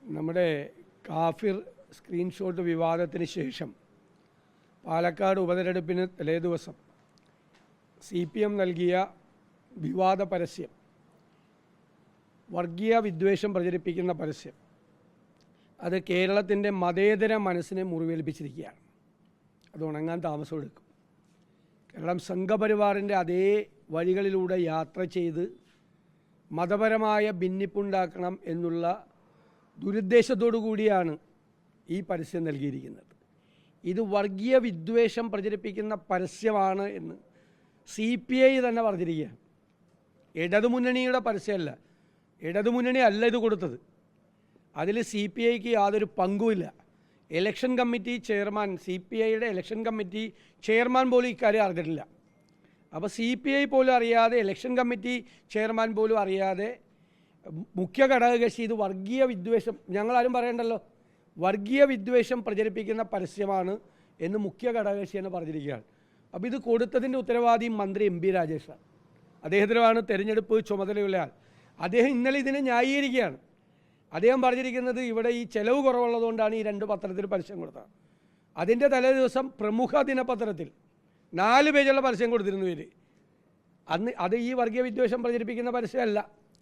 നമ്മുടെ കാഫിർ സ്ക്രീൻഷോട്ട് വിവാദത്തിന് ശേഷം പാലക്കാട് ഉപതെരഞ്ഞെടുപ്പിന് തലേദിവസം CPM നൽകിയ വിവാദ പരസ്യം, വർഗീയ വിദ്വേഷം പ്രചരിപ്പിക്കുന്ന പരസ്യം, അത് കേരളത്തിൻ്റെ മതേതര മനസ്സിനെ മുറിവേൽപ്പിച്ചിരിക്കുകയാണ്. അത് ഉണങ്ങാൻ താമസമെടുക്കും. കേരളം സംഘപരിവാറിൻ്റെ അതേ വഴികളിലൂടെ യാത്ര ചെയ്ത് മതപരമായ ഭിന്നിപ്പുണ്ടാക്കണം എന്നുള്ള ദുരുദ്ദേശത്തോടു കൂടിയാണ് ഈ പരസ്യം നൽകിയിരിക്കുന്നത്. ഇത് വർഗീയ വിദ്വേഷം പ്രചരിപ്പിക്കുന്ന പരസ്യമാണ് എന്ന് CPI തന്നെ പറഞ്ഞിരിക്കുകയാണ്. ഇടതുമുന്നണിയുടെ പരസ്യമല്ല, ഇടതുമുന്നണി അല്ല ഇത് കൊടുത്തത്. അതിൽ CPIക്ക് യാതൊരു പങ്കുമില്ല. ഇലക്ഷൻ കമ്മിറ്റി ചെയർമാൻ, CPIയുടെ ഇലക്ഷൻ കമ്മിറ്റി ചെയർമാൻ പോലും ഇക്കാര്യം അറിഞ്ഞിട്ടില്ല. അപ്പോൾ CPI പോലും അറിയാതെ, ഇലക്ഷൻ കമ്മിറ്റി ചെയർമാൻ പോലും അറിയാതെ മുഖ്യ ഘടകകക്ഷി ഇത് വർഗീയ വിദ്വേഷം, ഞങ്ങളാരും പറയണ്ടല്ലോ, വർഗീയ വിദ്വേഷം പ്രചരിപ്പിക്കുന്ന പരസ്യമാണ് എന്ന് മുഖ്യ ഘടകകക്ഷി എന്ന് പറഞ്ഞിരിക്കുകയാണ്. അപ്പോൾ ഇത് കൊടുത്തതിൻ്റെ ഉത്തരവാദി മന്ത്രി MP രാജേഷാണ്. അദ്ദേഹത്തിനാണ് തെരഞ്ഞെടുപ്പ് ചുമതലയുള്ള ആൾ. അദ്ദേഹം ഇന്നലെ ഇതിനെ ന്യായീകരിക്കുകയാണ്. അദ്ദേഹം പറഞ്ഞിരിക്കുന്നത് ഇവിടെ ഈ ചെലവ് കുറവുള്ളതുകൊണ്ടാണ് ഈ 2 പത്രത്തിൽ പരസ്യം കൊടുത്തത്. അതിൻ്റെ തലേ ദിവസം പ്രമുഖ ദിനപത്രത്തിൽ 4 പേജുള്ള പരസ്യം കൊടുത്തിരുന്നു ഇവർ. അന്ന് അത് ഈ വർഗീയ വിദ്വേഷം പ്രചരിപ്പിക്കുന്ന പരസ്യമല്ല,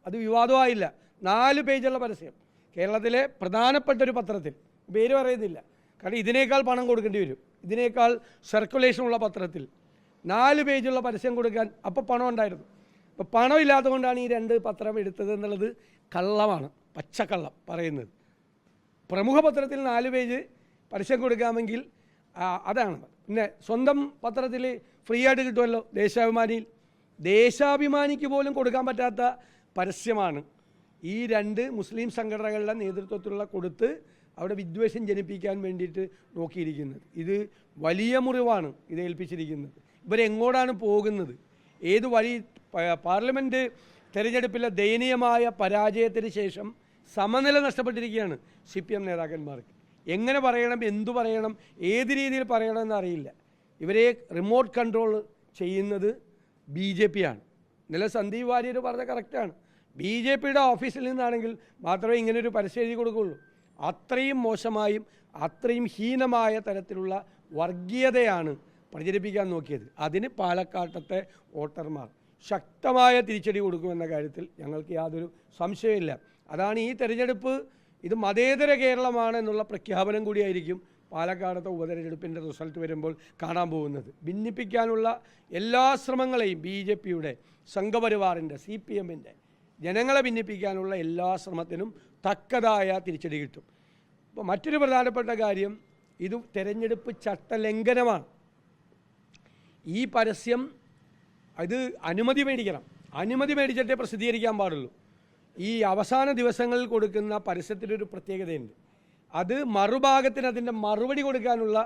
അത് വിവാദമായില്ല. 4 പേജുള്ള പരസ്യം കേരളത്തിലെ പ്രധാനപ്പെട്ട ഒരു പത്രത്തിൽ, പേര് പറയുന്നില്ല കാരണം ഇതിനേക്കാൾ പണം കൊടുക്കേണ്ടി വരും, ഇതിനേക്കാൾ സർക്കുലേഷനുള്ള പത്രത്തിൽ 4 പേജുള്ള പരസ്യം കൊടുക്കാൻ അപ്പോൾ പണം ഉണ്ടായിരുന്നു. അപ്പോൾ പണം ഇല്ലാത്തതുകൊണ്ടാണ് ഈ 2 പത്രം എടുത്തത് എന്നുള്ളത് കള്ളമാണ്, പച്ചക്കള്ളം പറയുന്നത്. പ്രമുഖ പത്രത്തിൽ 4 പേജ് പരസ്യം കൊടുക്കാമെങ്കിൽ അതാണ്. പിന്നെ സ്വന്തം പത്രത്തിൽ ഫ്രീ ആയിട്ട് കിട്ടുമല്ലോ, ദേശാഭിമാനിക്ക് പോലും കൊടുക്കാൻ പറ്റാത്ത പരസ്യമാണ് ഈ 2 മുസ്ലിം സംഘടനകളുടെ നേതൃത്വത്തിലുള്ള കൊടുത്ത് അവിടെ വിദ്വേഷം ജനിപ്പിക്കാൻ വേണ്ടിയിട്ട് നോക്കിയിരിക്കുന്നത്. ഇത് വലിയ മുറിവാണ് ഇത് ഏൽപ്പിച്ചിരിക്കുന്നത്. ഇവരെങ്ങോട്ടാണ് പോകുന്നത്? ഏത് വഴി? പാർലമെൻറ്റ് തെരഞ്ഞെടുപ്പിലെ ദയനീയമായ പരാജയത്തിന് ശേഷം സമനില നഷ്ടപ്പെട്ടിരിക്കുകയാണ് CPM നേതാക്കന്മാർക്ക്. എങ്ങനെ പറയണം, എന്തു പറയണം, ഏത് രീതിയിൽ പറയണമെന്ന് അറിയില്ല. ഇവരെ റിമോട്ട് കൺട്രോൾ ചെയ്യുന്നത് BJP ആണ്. ഇന്നലെ സന്ദീപ് വാര്യർ പറഞ്ഞത് കറക്റ്റാണ്. BJPയുടെ ഓഫീസിൽ നിന്നാണെങ്കിൽ മാത്രമേ ഇങ്ങനൊരു പരസ്യം എഴുതി കൊടുക്കുകയുള്ളൂ. അത്രയും മോശമായും അത്രയും ഹീനമായ തരത്തിലുള്ള വർഗീയതയാണ് പ്രചരിപ്പിക്കാൻ നോക്കിയത്. അതിന് പാലക്കാട്ടത്തെ വോട്ടർമാർ ശക്തമായ തിരിച്ചടി കൊടുക്കുമെന്ന കാര്യത്തിൽ ഞങ്ങൾക്ക് യാതൊരു സംശയമില്ല. അതാണ് ഈ തെരഞ്ഞെടുപ്പ്, ഇത് മതേതര കേരളമാണ് എന്നുള്ള പ്രഖ്യാപനം കൂടിയായിരിക്കും പാലക്കാടത്തെ ഉപതെരഞ്ഞെടുപ്പിൻ്റെ റിസൾട്ട് വരുമ്പോൾ കാണാൻ പോകുന്നത്. ഭിന്നിപ്പിക്കാനുള്ള എല്ലാ ശ്രമങ്ങളെയും BJPയുടെ, സംഘപരിവാറിൻ്റെ, CPMൻ്റെ, ജനങ്ങളെ ഭിന്നിപ്പിക്കാനുള്ള എല്ലാ ശ്രമത്തിനും തക്കതായ തിരിച്ചടി കിട്ടും. അപ്പോൾ മറ്റൊരു പ്രധാനപ്പെട്ട കാര്യം, ഇത് തെരഞ്ഞെടുപ്പ് ചട്ടലംഘനമാണ്. ഈ പരസ്യം ഇത് അനുമതി മേടിക്കണം, അനുമതി മേടിച്ചിട്ടേ പ്രസിദ്ധീകരിക്കാൻ പാടുള്ളൂ. ഈ അവസാന ദിവസങ്ങളിൽ കൊടുക്കുന്ന പരസ്യത്തിനൊരു പ്രത്യേകതയുണ്ട്. അത് മറുഭാഗത്തിന് അതിൻ്റെ മറുപടി കൊടുക്കാനുള്ള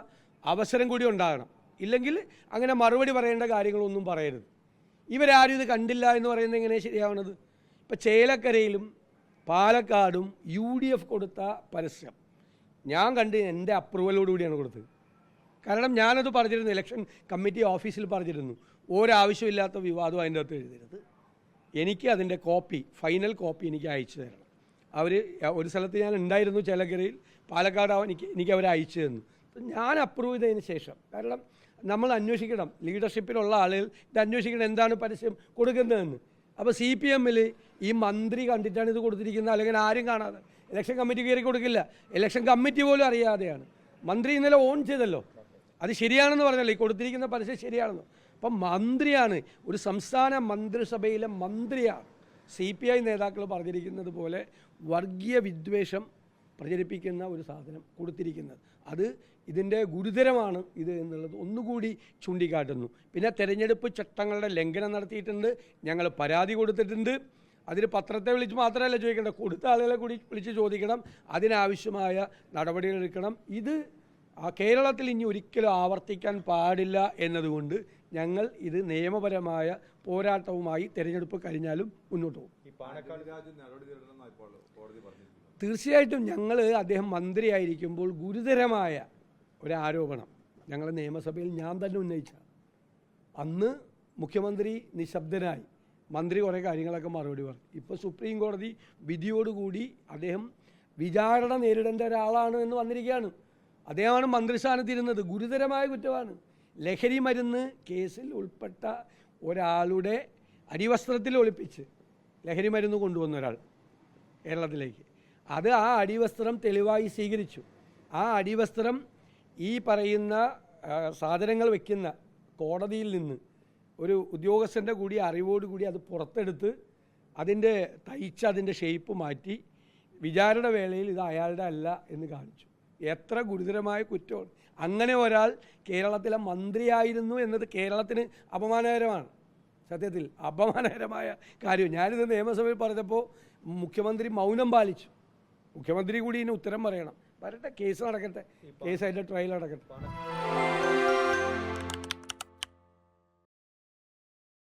അവസരം കൂടി ഉണ്ടാകണം. ഇല്ലെങ്കിൽ അങ്ങനെ മറുപടി പറയേണ്ട കാര്യങ്ങളൊന്നും പറയരുത്. ഇവരാരും ഇത് കണ്ടില്ല എന്ന് പറയുന്നത് എങ്ങനെയാണ് ശരിയാവുന്നത്? ഇപ്പോൾ ചേലക്കരയിലും പാലക്കാടും UDF കൊടുത്ത പരസ്യം ഞാൻ കണ്ട് എൻ്റെ അപ്രൂവലോടുകൂടിയാണ് കൊടുത്തത്. കാരണം ഞാനത് പറഞ്ഞിരുന്നു, ഇലക്ഷൻ കമ്മിറ്റി ഓഫീസിൽ പറഞ്ഞിരുന്നു, ഒരാവശ്യമില്ലാത്ത വിവാദം അതിൻ്റെ അകത്ത് എഴുതരുത്, എനിക്ക് അതിൻ്റെ കോപ്പി, ഫൈനൽ കോപ്പി എനിക്ക് അയച്ചു തരണം. അവർ ഒരു സ്ഥലത്ത് ഞാൻ ഉണ്ടായിരുന്നു ചേലക്കരയിൽ, പാലക്കാട് എനിക്ക് അവർ അയച്ചു തന്നു. ഞാൻ അപ്രൂവ് ചെയ്തതിന് ശേഷം, കാരണം നമ്മൾ അന്വേഷിക്കണം, ലീഡർഷിപ്പിലുള്ള ആളുകൾ ഇത് അന്വേഷിക്കണം എന്താണ് പരസ്യം കൊടുക്കുന്നതെന്ന്. അപ്പോൾ CPMൽ ഈ മന്ത്രി കണ്ടിട്ടാണ് ഇത് കൊടുത്തിരിക്കുന്നത്, അല്ലെങ്കിൽ ആരും കാണാതെ. ഇലക്ഷൻ കമ്മിറ്റി കയറി കൊടുക്കില്ല, ഇലക്ഷൻ കമ്മിറ്റി പോലും അറിയാതെയാണ്. മന്ത്രി ഇന്നലെ ഓൺ ചെയ്തല്ലോ, അത് ശരിയാണെന്ന് പറഞ്ഞല്ലോ, ഈ കൊടുത്തിരിക്കുന്ന പരസ്യം ശരിയാണെന്ന്. അപ്പം മന്ത്രിയാണ്, ഒരു സംസ്ഥാന മന്ത്രിസഭയിലെ മന്ത്രിയാണ് CPI നേതാക്കൾ പറഞ്ഞിരിക്കുന്നത് പോലെ വർഗീയ വിദ്വേഷം പ്രചരിപ്പിക്കുന്ന ഒരു സാധനം കൊടുത്തിരിക്കുന്നത്. അത് ഇതിൻ്റെ ഗുരുതരമാണ് ഇത് എന്നുള്ളത് ഒന്നുകൂടി ചൂണ്ടിക്കാട്ടുന്നു. പിന്നെ തെരഞ്ഞെടുപ്പ് ചട്ടങ്ങളുടെ ലംഘനം നടത്തിയിട്ടുണ്ട്, ഞങ്ങൾ പരാതി കൊടുത്തിട്ടുണ്ട്. അതിന് പത്രത്തെ വിളിച്ച് മാത്രമല്ല ചോദിക്കേണ്ട, കൊടുത്ത ആളുകളെ കൂടി വിളിച്ച് ചോദിക്കണം, അതിനാവശ്യമായ നടപടികൾ എടുക്കണം. ഇത് കേരളത്തിൽ ഇനി ഒരിക്കലും ആവർത്തിക്കാൻ പാടില്ല എന്നതുകൊണ്ട് ഞങ്ങൾ ഇത് നിയമപരമായ പോരാട്ടവുമായി തെരഞ്ഞെടുപ്പ് കഴിഞ്ഞാലും മുന്നോട്ട് പോകും. തീർച്ചയായിട്ടും ഞങ്ങൾ അദ്ദേഹം മന്ത്രിയായിരിക്കുമ്പോൾ ഗുരുതരമായ ഒരാരോപണം ഞങ്ങൾ നിയമസഭയിൽ ഞാൻ തന്നെ ഉന്നയിച്ച, അന്ന് മുഖ്യമന്ത്രി നിശബ്ദനായി, മന്ത്രി കുറേ കാര്യങ്ങളൊക്കെ മറുപടി പറഞ്ഞു. ഇപ്പോൾ സുപ്രീം കോടതി വിധിയോടുകൂടി അദ്ദേഹം വിചാരണ നേരിടേണ്ട ഒരാളാണ് എന്ന് വന്നിരിക്കുകയാണ്. അദ്ദേഹമാണ് മന്ത്രിസ്ഥാനത്തിരുന്നത്. ഗുരുതരമായ കുറ്റമാണ്. ലഹരി മരുന്ന് കേസിൽ ഉൾപ്പെട്ട ഒരാളുടെ അടിവസ്ത്രത്തിൽ ഒളിപ്പിച്ച് ലഹരി മരുന്ന് കൊണ്ടുവന്ന ഒരാൾ കേരളത്തിലേക്ക്, അത് ആ അടിവസ്ത്രം തെളിവായി സ്വീകരിച്ചു. ആ അടിവസ്ത്രം ഈ പറയുന്ന സാധനങ്ങൾ വയ്ക്കുന്ന കോടതിയിൽ നിന്ന് ഒരു ഉദ്യോഗസ്ഥൻ്റെ കൂടി അറിവോടുകൂടി അത് പുറത്തെടുത്ത് അതിൻ്റെ അതിൻ്റെ ഷേപ്പ് മാറ്റി വിചാരണ വേളയിൽ ഇത് അയാളുടെ അല്ല എന്ന് കാണിച്ചു. എത്ര ഗുരുതരമായ കുറ്റമാണ്. അങ്ങനെ ഒരാൾ കേരളത്തിലെ മന്ത്രിയായിരുന്നു എന്നത് കേരളത്തിന് അപമാനകരമാണ്. സത്യത്തിൽ അപമാനകരമായ കാര്യം. ഞാനിത് നിയമസഭയിൽ പറഞ്ഞപ്പോൾ മുഖ്യമന്ത്രി മൗനം പാലിച്ചു. മുഖ്യമന്ത്രി കൂടി ഇതിന് ഉത്തരം പറയണം. വരട്ടെ, കേസ് നടക്കട്ടെ, കേസ് അതിൻ്റെ ട്രയൽ നടക്കട്ടെ.